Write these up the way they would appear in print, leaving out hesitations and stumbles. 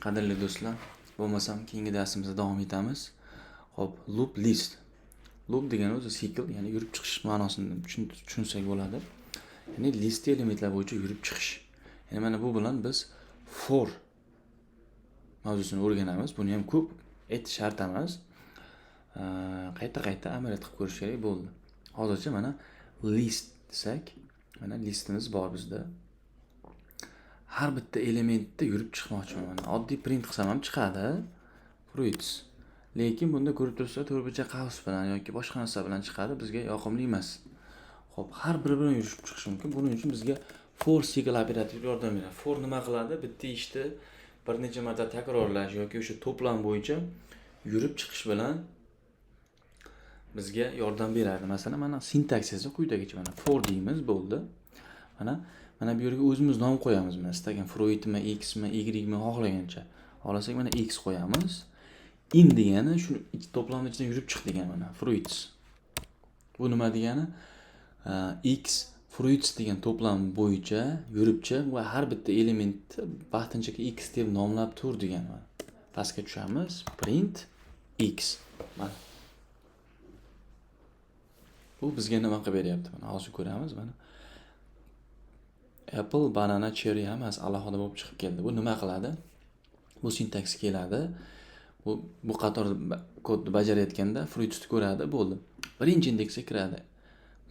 Qadrli do'stlar, bo'lmasam keyingi darsimizda davom etamiz. Xo'p, loop list. Loop degani o'zi sikl, ya'ni yurib chiqish ma'nosini tushunsak bo'ladi. Ya'ni list elementlar bo'yicha yurib chiqish. Ya'ni mana bu bilan biz for mavzusini o'rganamiz. Buni ham ko'p aytish shart emas. Qayta amaliyot qilib ko'rish kerak bo'ldi. Hozircha mana list desak, mana listimiz bor bizda. Har bitta elementda yurib chiqmoqchiman. Oddiy print qilsam ham chiqadi. Fruits. Lekin bunda ko'rib turibsizlar, to'rtburchak qavs bilan yoki boshqa narsa bilan chiqadi, bizga yoqimli emas. Xo'p, har biri bilan yurib chiqish mumkin. Buning uchun bizga for sikl operatori yordam beradi. For nima qiladi? Bitta ishni bir necha marta takrorlash yoki o'sha to'plam bo'yicha yurib chiqish bilan bizga yordam beradi. Masalan, mana sintaksisi quyidagicha mana for deymiz, bo'ldi. Mana bu yerga o'zimiz nom qo'yamiz. Mana istagan fruitmi, xmi, ymi xohlagancha. Xohlasak mana x qo'yamiz. In degani shuni ikki to'plamning ichidan yurib chiq degani mana fruits. Bu nima degani? X fruits degan to'plam bo'yicha yurib chiq va har bitta elementni vaqtincha x deb nomlab tur degani mana. Pastga tushamiz. Print x. Mana. Bu bizga nima qilib beryapti? Mana hozir ko'ramiz mana. Apple, banana, cherry hammasi alohida bo'lib chiqib keldi. Bu nima qiladi? Bu sintaks keladi. Bu qator kodni bajarayotganda fruitsni ko'radi, bo'ldi. Birinchi indeksga kiradi.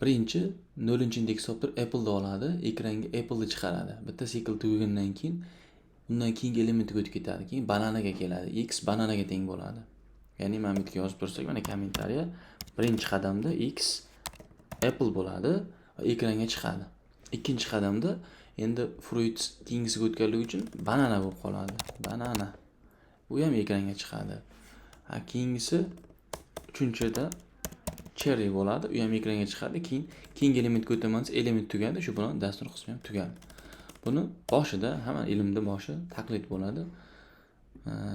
Birinchi 0-indeksni olib turib Apple'ni oladi, ekranga Apple'ni chiqaradi. Bitta sikl tugagandan keyin undan keyingi elementga o'tib ketadi. Keyin bananaga keladi. X bananaga teng bo'ladi. Ya'ni mana bu yerga yozib tursak, mana kommentariya birinchi qadamda X Apple bo'ladi va ekranga chiqadi. Ikkinchi qadamda endi fruits keyingisiga o'tganligi uchun banana bo'lib qoladi. Banana. Bu ham ekranga chiqadi. Keyingisi uchinchida cherry bo'ladi. U ham ekranga chiqadi. Keyingi elementga o'tamansiz, element tugadi. Shu bilan dastur qismi ham tugadi. Buni boshida, hamma ilmda boshi taqlid bo'ladi.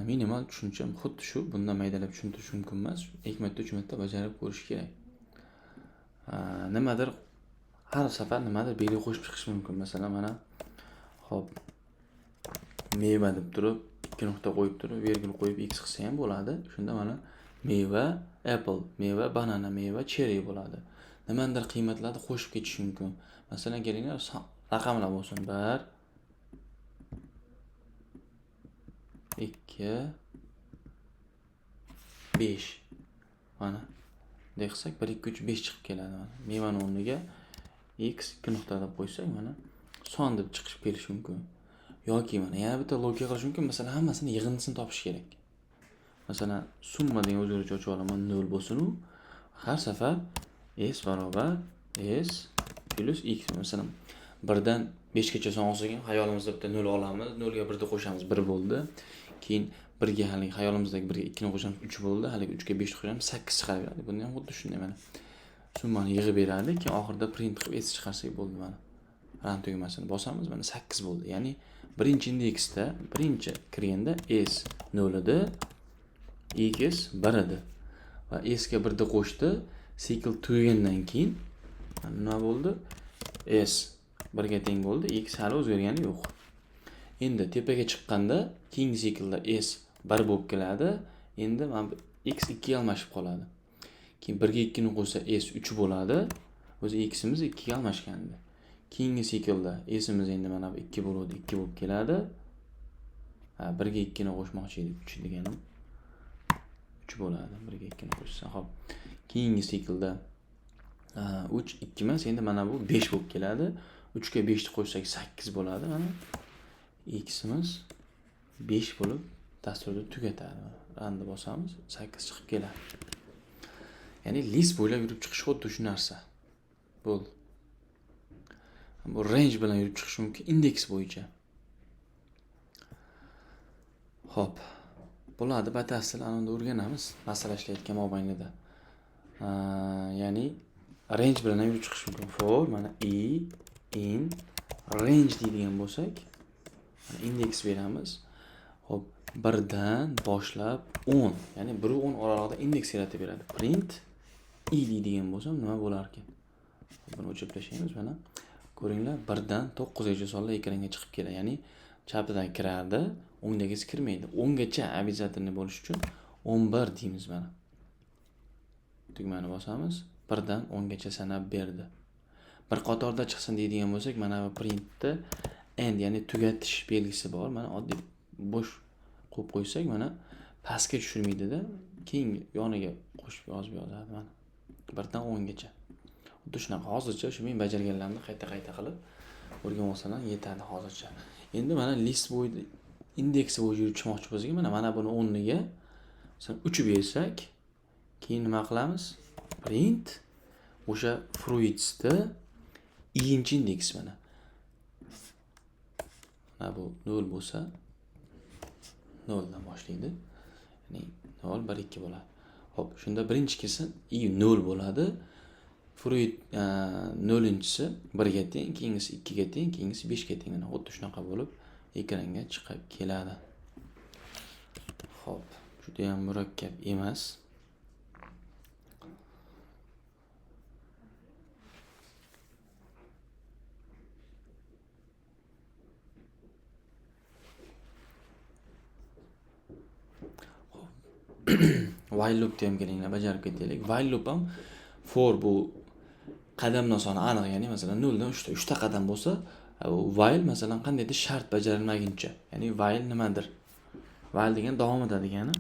Minimal tushuncham xuddi shu. Bundan maydalab tushuntirish mumkin emas. Hikmatda 3 marta bajarib ko'rish kerak. Nimadir har safar nimadir belgi qo'shib chiqish mumkin. Masalan, mana xo'p, meva deb turib, 2 nuqta qo'yib turib, virgul qo'yib x qilsa ham bo'ladi. Shunda mana meva apple, meva banana, meva cherry bo'ladi. Nimadir qiymatlarni qo'shib ketish mumkin. Masalan, kelinglar, raqamlar bo'lsin. 1 2 5. Mana deqsak 1 2 3 5 chiqib keladi mana. Mevani o'rniga x 2 nuqta deb qo'ysak mana son deb chiqib kelishi mumkin. Yoki mana yana bitta logika qilish mumkin. Masalan, hammasini yig'indisini topish kerak. Masalan, summa degan o'zgaruvchi ochib olaman 0 bo'lsin u. Har safar s barobar s plus x. Masalan, 1 dan 5 gacha son olsak ham xayolimizda bitta 0 olamiz. 0 ga 1 ni qo'shamiz, 1 bo'ldi. Keyin 1 ga hali xayolimizdagi 1 ga 2 ni qo'shamiz, 3 bo'ldi. Hali 3 ga 5 ni qo'shamiz, 8 chiqaveradi. Buni ham xuddi shunday mana. Summani yig'ib beradi, keyin oxirida print qilib s chiqarsak bo'ldi mana. Run tugmasini bosamiz, mana 8 bo'ldi. Ya'ni birinchi indeksda, birinchi kirganda s 0 edi, x 1 edi. Va s ga 1 ni qo'shdi, sikl tugagandan keyin nima bo'ldi? S 1 ga teng bo'ldi, x hali o'zgargani yo'q. Endi tepaga chiqqanda keyingi siklda s 1 bo'lib keladi. Endi mana x 2 ga almashib qoladi. Keyin 1 ga 2 ni qo'shsa s 3 bo'ladi. O'zi x'imiz 2 ga almashgandi. Keyingi siklda s'imiz endi mana 2 bo'ladi, 2 bo'lib keladi. 1 ga 2 ni qo'shmoqchi edik, 3 deganim 3 bo'ladi. 1 ga 2 ni qo'shsa, xo'p. Keyingi siklda 3 2 emas, endi mana bu 5 bo'lib keladi. 3 ga 5 ni qo'shsak 8 bo'ladi mana. X'imiz 5 bo'lib dasturni tugatadi. Runni bosamiz, 8 chiqib keladi. Ya'ni list bo'ylab yurib chiqish xuddi shu narsa. Bo'ldi. Bu range bilan yurib chiqish mumkin indeks bo'yicha. Xo'p. Bularni batafsil anonda o'rganamiz, masala ishlayotgan mobaynida. Ya'ni range bilan yurib chiqish mumkin. For mana in range deydigan bo'lsak, mana indeks beramiz. Xo'p, 1 dan boshlab 10, ya'ni 1 va 10 oralig'ida indeks yaratib beradi. Print deydigan bo'lsam nima bo'lar ekan? Buni o'chirib tashlaymiz mana. Ko'ringlar, 1 dan 9 gacha sonlar ekranga chiqib keladi. Ya'ni chapidan kiradi, o'ngdagisi kirmaydi. 10 gacha обязательный bo'lish uchun 11 deymiz mana. Tugmani bosamiz. 1 dan 10 gacha sanab berdi. Bir qatorda chiqsin deydigan bo'lsak, mana bu printda end, ya'ni tugatish belgisi bor. Mana oddiy bo'sh qo'yib qo'ysak, mana pastga tushirmaydi-da, keyin yoniga qo'shib yozib yozadi mana. 1 dan 10 gacha. Xuddi shunaqa hozircha shu men bajarganlarimni qayta-qayta qilib o'rganib olsam yetadi hozircha. Endi mana list bo'yida indeksi bo'yicha yurishmoqchi bo'lsak, mana buni o'rniga masalan 3 bersak, keyin nima qilamiz? Print o'sha fruitsda ikkinchi indeks mana. Mana bu 0 bo'lsa 0 dan boshlaydi. Ya'ni 0 1 2 bo'ladi. Xo'p, shunda birinchi kelsa i 0 bo'ladi. Fruit 0-inchisi 1 ga teng, keyingisi 2 ga teng, keyingisi 5 ga teng. Mana xuddi shunaqa bo'lib ekranga chiqib keladi. Xo'p, juda ham murakkab emas. While loopni ham kelinglar bajarib ketaylik. While loop ham for bu qadamlar soni aniq, ya'ni masalan 0 dan 3 ta qadam bo'lsa, while masalan qandaydir shart bajarilmaguncha, ya'ni while nimadir? While degan davom etadi degani,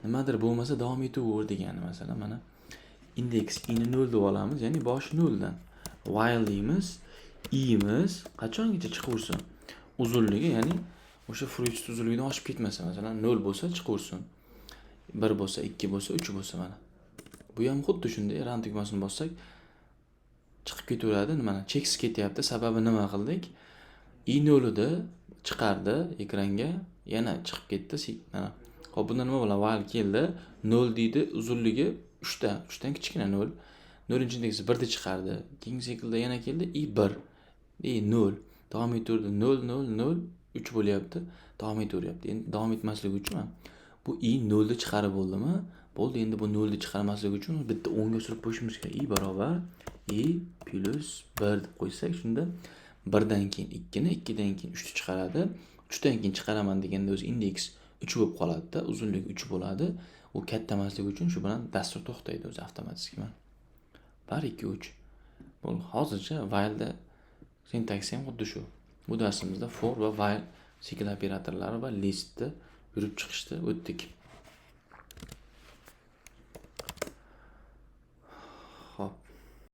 nimadir bo'lmasa davom etaver degani. Masalan mana index i ni 0 deb olamiz, ya'ni boshi 0 dan. While deymiz, i'miz qachongacha chiqaversin? Uzunligi, ya'ni o'sha fruit uzunligidan oshib ketmasa, masalan 0 bo'lsa chiqaversin. 1 bo'lsa, 2 bo'lsa, 3 bo'lsa mana. Bu ham xuddi shunday, run tugmasini bossak chiqib ketaveradi. Mana cheksiz ketyapti. Sababi nima qildik? i0 chiqardi ekranga, yana chiqib ketdi. Mana. Xo'p, bunda nima bo'ladi? While keldi, 0 deydi, uzunligi 3 ta, 3 dan kichkina 0. 0-indeksi 1 da chiqardi. Keyingi siklda yana keldi, i1, i0. Davom etaverdi. 0 0 0 3 bo'lyapti. Davom etaveryapti. Endi davom etmasligi uchun bu i 0 da chiqarib bo'ldimi? Bo'ldi. Endi bu 0 da chiqarmasligi uchun bitta 10 ga surib qo'yishimiz kerak. I barobar i plus 1 deb qo'ysak, shunda 1 dan keyin 2 ni, 2 dan keyin 3 ni chiqaradi. 3 dan keyin chiqaraman deganda o'zi indeks 3 bo'lib qoladi-da, uzunligi 3 bo'ladi. U katta emasligi uchun shu bilan dastur to'xtaydi o'zi avtomatik. 1 2 3. Bu hozircha while da sintaksi ham xuddi shu. Bu darsimizda for va while sikl operatorlari va listni yurib chiqishni o'tdik.